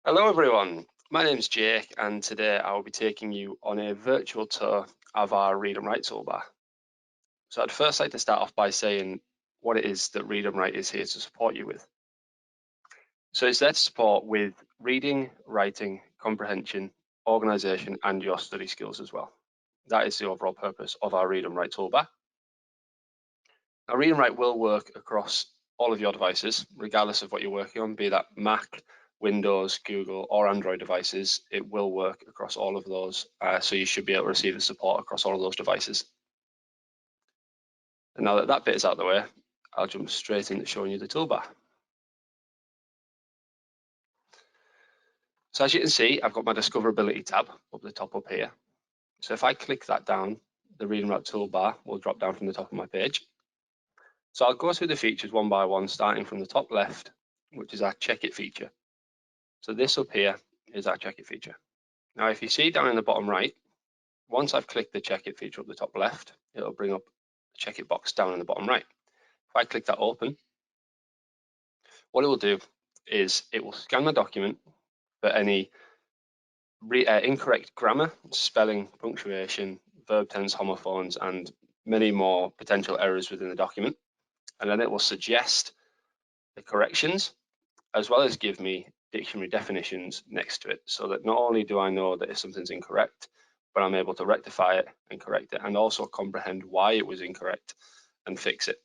Hello everyone, my name's Jake and today I will be taking you on a virtual tour of our Read and Write toolbar. So I'd first like to start off by saying what it is that Read and Write is here to support you with. So it's there to support with reading, writing, comprehension, organisation and your study skills as well. That is the overall purpose of our Read and Write toolbar. Now Read and Write will work across all of your devices, regardless of what you're working on, be that Mac, Windows, Google, or Android devices. It will work across all of those, so you should be able to receive the support across all of those devices. And now that that bit is out of the way, I'll jump straight into showing you the toolbar. So as you can see, I've got my Discoverability tab up the top up here. So if I click that down, the Read and Write toolbar will drop down from the top of my page. So I'll go through the features one by one, starting from the top left, which is our Check It feature. So this up here is our Check It feature. Now, if you see down in the bottom right, once I've clicked the Check It feature up the top left, it'll bring up the Check It box down in the bottom right. If I click that open, what it will do is it will scan my document for any incorrect grammar, spelling, punctuation, verb tense, homophones, and many more potential errors within the document. And then it will suggest the corrections, as well as give me dictionary definitions next to it, so that not only do I know that if something's incorrect, but I'm able to rectify it and correct it, and also comprehend why it was incorrect and fix it.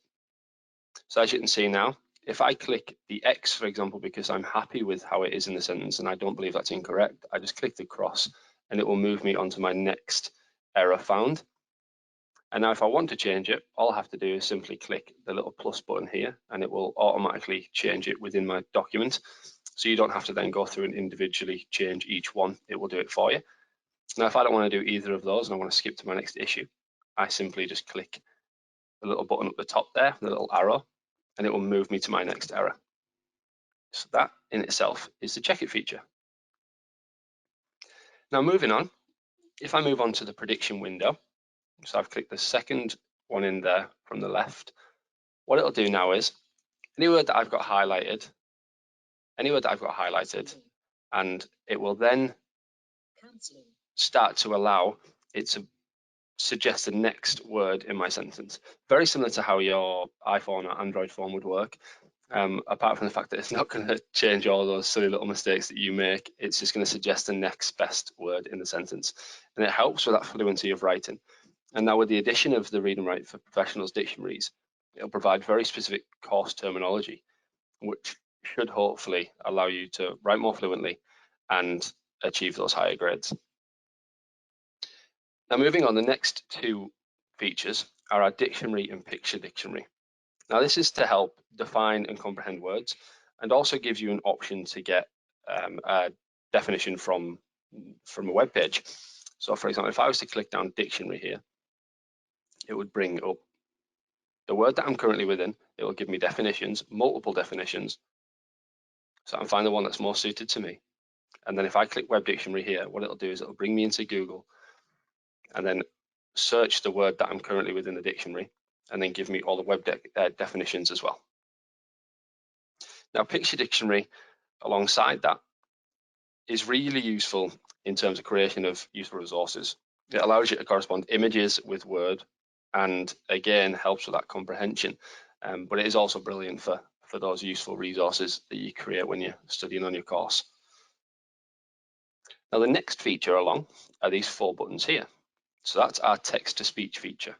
So as you can see now, if I click the X, for example, because I'm happy with how it is in the sentence and I don't believe that's incorrect, I just click the cross and it will move me onto my next error found. And now if I want to change it, all I have to do is simply click the little plus button here and it will automatically change it within my document. So you don't have to then go through and individually change each one. It will do it for you. Now, if I don't want to do either of those and I want to skip to my next issue, I simply just click the little button up the top there, the little arrow, and it will move me to my next error. So that in itself is the Check It feature. Now moving on, if I move on to the prediction window, so I've clicked the second one in there from the left, what it'll do now is any word that I've got highlighted, and it will then start to allow it to suggest the next word in my sentence. Very similar to how your iPhone or Android phone would work, apart from the fact that it's not going to change all those silly little mistakes that you make. It's just going to suggest the next best word in the sentence. And it helps with that fluency of writing. And now with the addition of the Read and Write for Professionals dictionaries, it'll provide very specific course terminology, which should hopefully allow you to write more fluently and achieve those higher grades. Now moving on, the next two features are our dictionary and picture dictionary. Now this is to help define and comprehend words and also gives you an option to get a definition from a web page. So for example, if I was to click down dictionary here, it would bring up the word that I'm currently within. It will give me definitions, multiple definitions. So I can find the one that's more suited to me. And then if I click web dictionary here, what it'll do is it'll bring me into Google and then search the word that I'm currently within the dictionary and then give me all the web definitions as well. Now, picture dictionary alongside that is really useful in terms of creation of useful resources. It allows you to correspond images with word and again helps with that comprehension. But it is also brilliant for those useful resources that you create when you're studying on your course. Now the next feature along are these four buttons here. So that's our text-to-speech feature.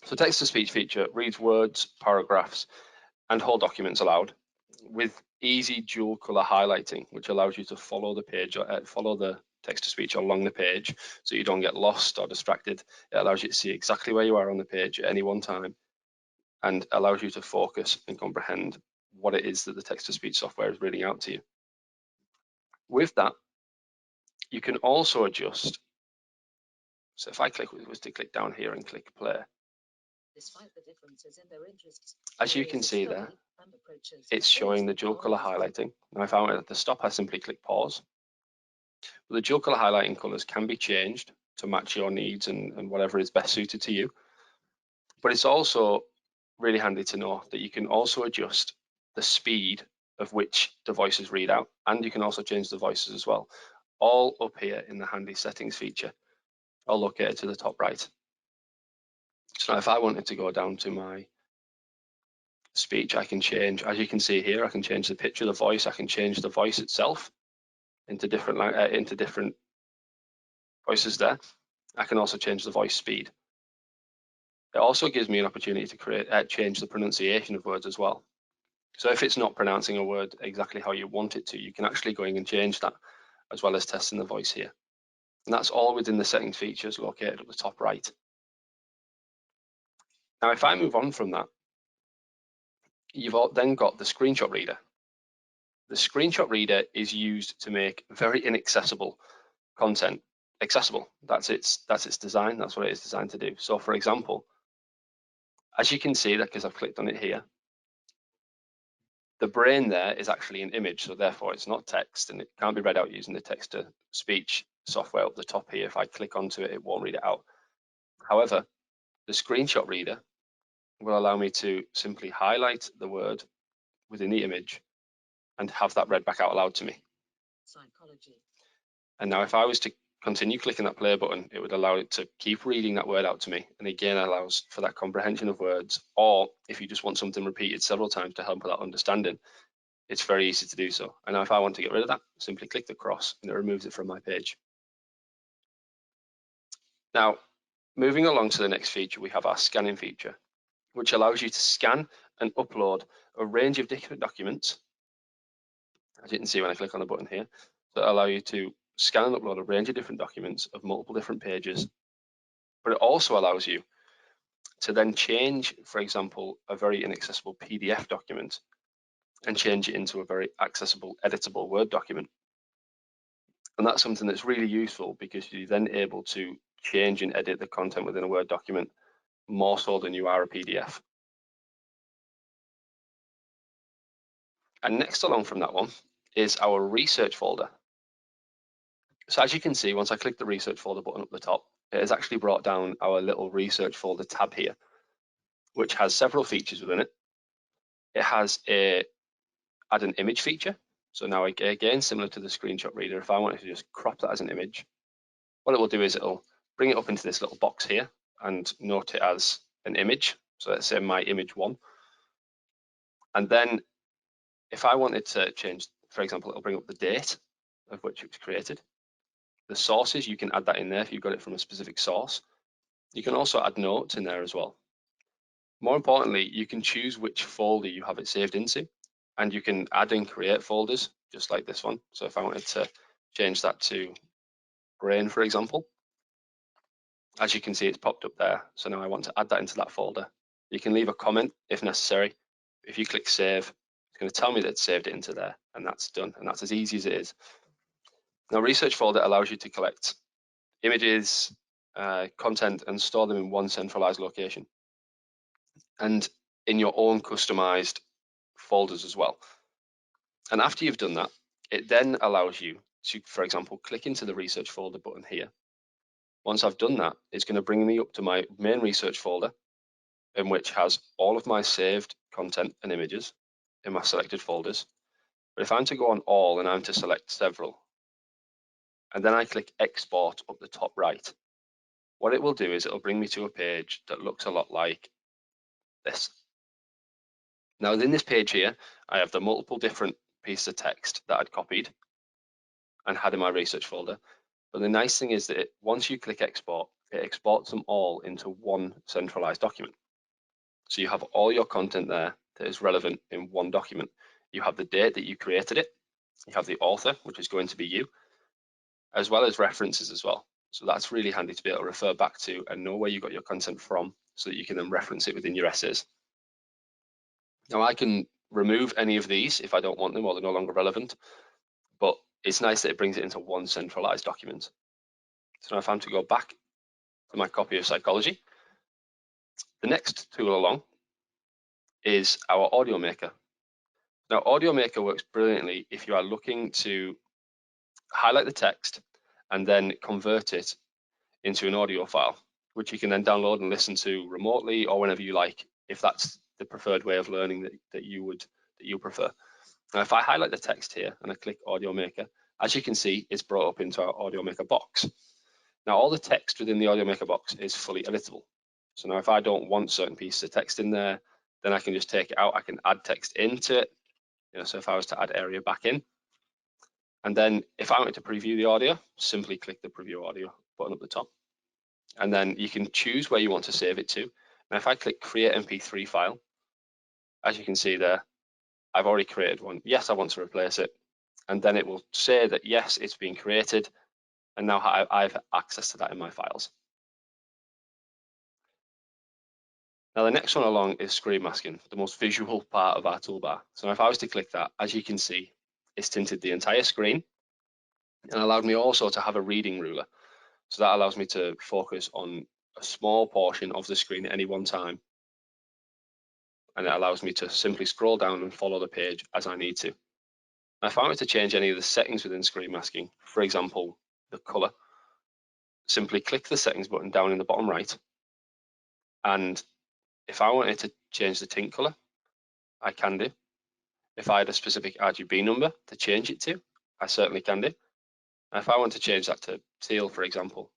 So text-to-speech feature reads words, paragraphs, and whole documents aloud with easy dual color highlighting, which allows you to follow the page or follow the text-to-speech along the page so you don't get lost or distracted. It allows you to see exactly where you are on the page at any one time and allows you to focus and comprehend what it is that the text-to-speech software is reading out to you. With that, you can also adjust. So if I was to click down here and click play, as you can see there, it's showing the dual color highlighting. Now if I went at the stop, I simply click pause. The dual color highlighting colors can be changed to match your needs and whatever is best suited to you. But it's also really handy to know that you can also adjust the speed of which the voices read out, and you can also change the voices as well, all up here in the handy settings feature, all located to the top right. So now if I wanted to go down to my speech, I can change, as you can see here, I can change the pitch of the voice, I can change the voice itself into different voices there. I can also change the voice speed. It also gives me an opportunity to change the pronunciation of words as well. So if it's not pronouncing a word exactly how you want it to, you can actually go in and change that, as well as testing the voice here. And that's all within the settings features located at the top right. Now, if I move on from that, you've then got the screenshot reader. The screenshot reader is used to make very inaccessible content accessible. That's its design. That's what it is designed to do. So, for example, as you can see, that because I've clicked on it here, the brain there is actually an image, so therefore it's not text, and it can't be read out using the text-to-speech software up the top here. If I click onto it, it won't read it out. However, the screenshot reader will allow me to simply highlight the word within the image and have that read back out loud to me. Psychology. And now if I was to continue clicking that play button, it would allow it to keep reading that word out to me, and again allows for that comprehension of words. Or if you just want something repeated several times to help with that understanding, it's very easy to do so. And now if I want to get rid of that, simply click the cross and it removes it from my page. Now, moving along to the next feature, we have our scanning feature, which allows you to scan and upload a range of different documents, as you can see when I click on the button here, that allow you to scan and upload a range of different documents of multiple different pages. But it also allows you to then change, for example, a very inaccessible PDF document and change it into a very accessible, editable Word document. And that's something that's really useful because you're then able to change and edit the content within a Word document more so than you are a PDF. And next along from that one is our research folder. So as you can see, once I click the research folder button up the top, it has actually brought down our little research folder tab here, which has several features within it. It has a add an image feature. So now again, similar to the screenshot reader, if I wanted to just crop that as an image, what it will do is it'll bring it up into this little box here and note it as an image. So let's say my image 1. And then if I wanted to change, for example, it'll bring up the date of which it was created. The sources, you can add that in there if you've got it from a specific source. You can also add notes in there as well. More importantly, you can choose which folder you have it saved into, and you can add and create folders, just like this one. So if I wanted to change that to brain, for example, as you can see, it's popped up there. So now I want to add that into that folder. You can leave a comment if necessary. If you click save, it's going to tell me that it's saved it into there, and that's done. And that's as easy as it is. Now, research folder allows you to collect images, content, and store them in one centralized location, and in your own customized folders as well. And after you've done that, it then allows you to, for example, click into the research folder button here. Once I've done that, it's going to bring me up to my main research folder, in which has all of my saved content and images in my selected folders. But if I'm to go on all and I'm to select several, and then I click export up the top right, what it will do is it'll bring me to a page that looks a lot like this. Now within this page here, I have the multiple different pieces of text that I'd copied and had in my research folder. But the nice thing is that once you click export, it exports them all into one centralized document. So you have all your content there that is relevant in one document. You have the date that you created it, you have the author, which is going to be you, as well as references as well. So that's really handy to be able to refer back to and know where you got your content from so that you can then reference it within your essays. Now I can remove any of these if I don't want them or they're no longer relevant, but it's nice that it brings it into one centralized document. So now if I'm to go back to my copy of psychology, the next tool along is our audio maker. Now audio maker works brilliantly if you are looking to highlight the text and then convert it into an audio file, which you can then download and listen to remotely or whenever you like, if that's the preferred way of learning that you prefer. Now, if I highlight the text here and I click Audio Maker, as you can see, it's brought up into our Audio Maker box. Now, all the text within the Audio Maker box is fully editable. So now if I don't want certain pieces of text in there, then I can just take it out. I can add text into it. So if I was to add area back in, and then if I wanted to preview the audio, simply click the preview audio button up the top. And then you can choose where you want to save it to. Now, if I click create MP3 file, as you can see there, I've already created one. Yes, I want to replace it. And then it will say that, yes, it's been created. And now I have access to that in my files. Now, the next one along is screen masking, the most visual part of our toolbar. So if I was to click that, as you can see, it's tinted the entire screen and allowed me also to have a reading ruler. So that allows me to focus on a small portion of the screen at any one time. And it allows me to simply scroll down and follow the page as I need to. Now, if I were to change any of the settings within screen masking, for example, the color, simply click the settings button down in the bottom right. And if I wanted to change the tint color, I can do. If I had a specific RGB number to change it to, I certainly can do. And if I want to change that to teal, for example,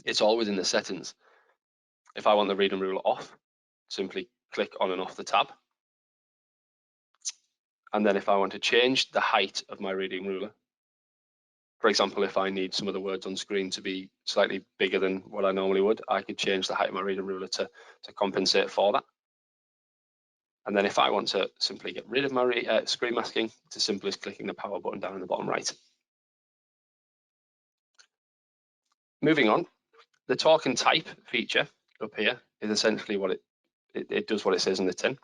it's all within the settings. If I want the reading ruler off, simply click on and off the tab. And then if I want to change the height of my reading ruler, for example, if I need some of the words on screen to be slightly bigger than what I normally would, I could change the height of my reading ruler to compensate for that. And then if I want to simply get rid of my screen masking, it's as simple as clicking the power button down in the bottom right. Moving on, the talk and type feature up here is essentially what it does what it says in the tin.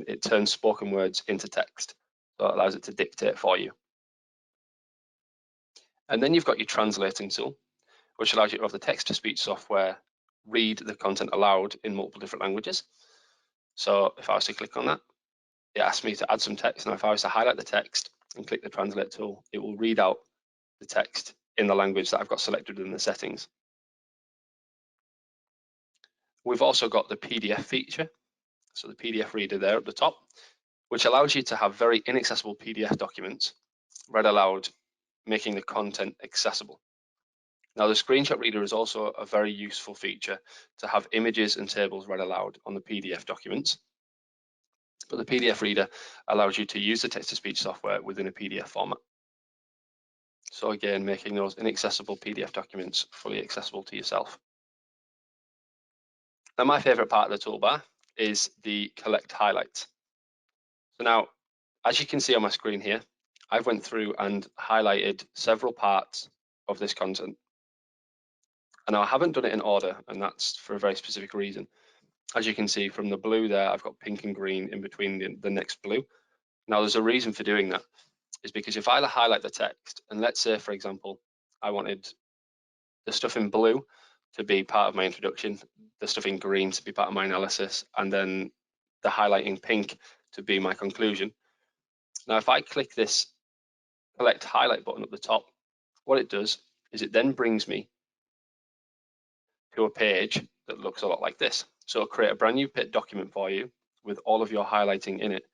It turns spoken words into text, so it allows it to dictate for you. And then you've got your translating tool, which allows you to have the text-to-speech software read the content aloud in multiple different languages. So if I was to click on that, it asks me to add some text. Now, if I was to highlight the text and click the translate tool, it will read out the text in the language that I've got selected in the settings. We've also got the PDF feature, so the PDF reader there at the top, which allows you to have very inaccessible PDF documents read aloud, making the content accessible. Now, the screenshot reader is also a very useful feature to have images and tables read aloud on the PDF documents. But the PDF reader allows you to use the text-to-speech software within a PDF format. So again, making those inaccessible PDF documents fully accessible to yourself. Now, my favorite part of the toolbar is the collect highlights. So now, as you can see on my screen here, I've went through and highlighted several parts of this content. And I haven't done it in order, and that's for a very specific reason. As you can see from the blue there, I've got pink and green in between the next blue. Now, there's a reason for doing that, is because if I highlight the text, and let's say, for example, I wanted the stuff in blue to be part of my introduction, the stuff in green to be part of my analysis, and then the highlighting pink to be my conclusion. Now, if I click this collect highlight button at the top, what it does is it then brings me to a page that looks a lot like this. So it'll create a brand new document for you with all of your highlighting in it,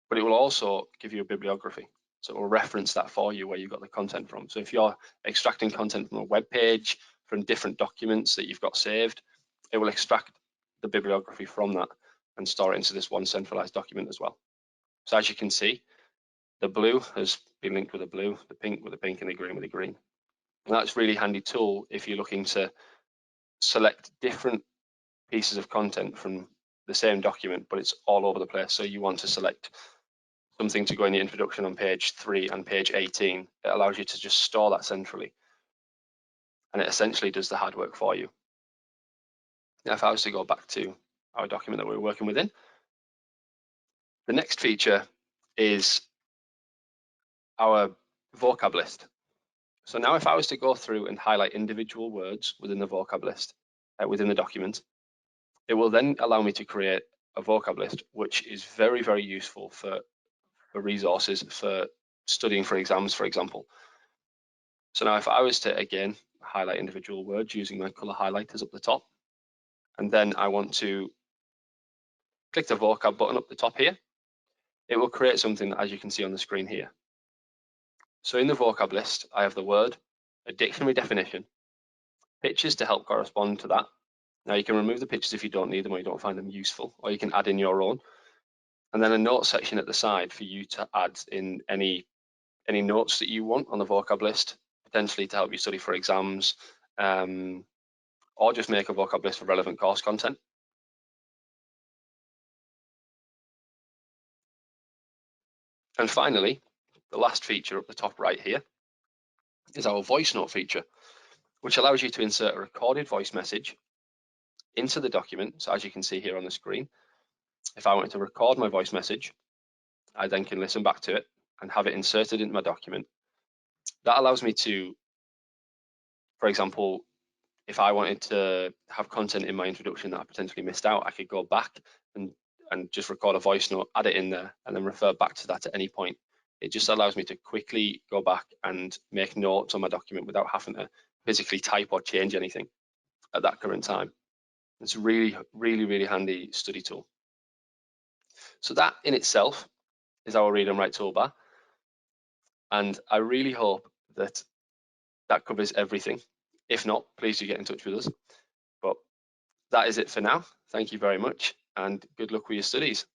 but it will also give you a bibliography. So it will reference that for you where you got the content from. So if you're extracting content from a web page, from different documents that you've got saved, it will extract the bibliography from that and store it into this one centralized document as well. So as you can see, the blue has been linked with the blue, the pink with the pink, and the green with the green. And that's a really handy tool if you're looking to select different pieces of content from the same document, but it's all over the place. So you want to select something to go in the introduction on page 3 and page 18. It allows you to just store that centrally, and it essentially does the hard work for you. Now, if I was to go back to our document that we're working within, the next feature is our vocab list. So now if I was to go through and highlight individual words within the vocab list, within the document, it will then allow me to create a vocab list, which is very, very useful for resources for studying for exams, for example. So now if I was to, again, highlight individual words using my color highlighters up the top, and then I want to click the vocab button up the top here, it will create something as you can see on the screen here. So in the vocab list, I have the word, a dictionary definition, pictures to help correspond to that. Now you can remove the pictures if you don't need them or you don't find them useful, or you can add in your own. And then a note section at the side for you to add in any notes that you want on the vocab list, potentially to help you study for exams, or just make a vocab list for relevant course content. And finally, the last feature up the top right here is our voice note feature, which allows you to insert a recorded voice message into the document. So as you can see here on the screen, if I wanted to record my voice message, I then can listen back to it and have it inserted into my document. That allows me to, for example, if I wanted to have content in my introduction that I potentially missed out, I could go back and just record a voice note, add it in there, and then refer back to that at any point. It just allows me to quickly go back and make notes on my document without having to physically type or change anything at that current time. It's a really, really, really handy study tool. So that in itself is our Read and Write toolbar. And I really hope that that covers everything. If not, please do get in touch with us. But that is it for now. Thank you very much and good luck with your studies.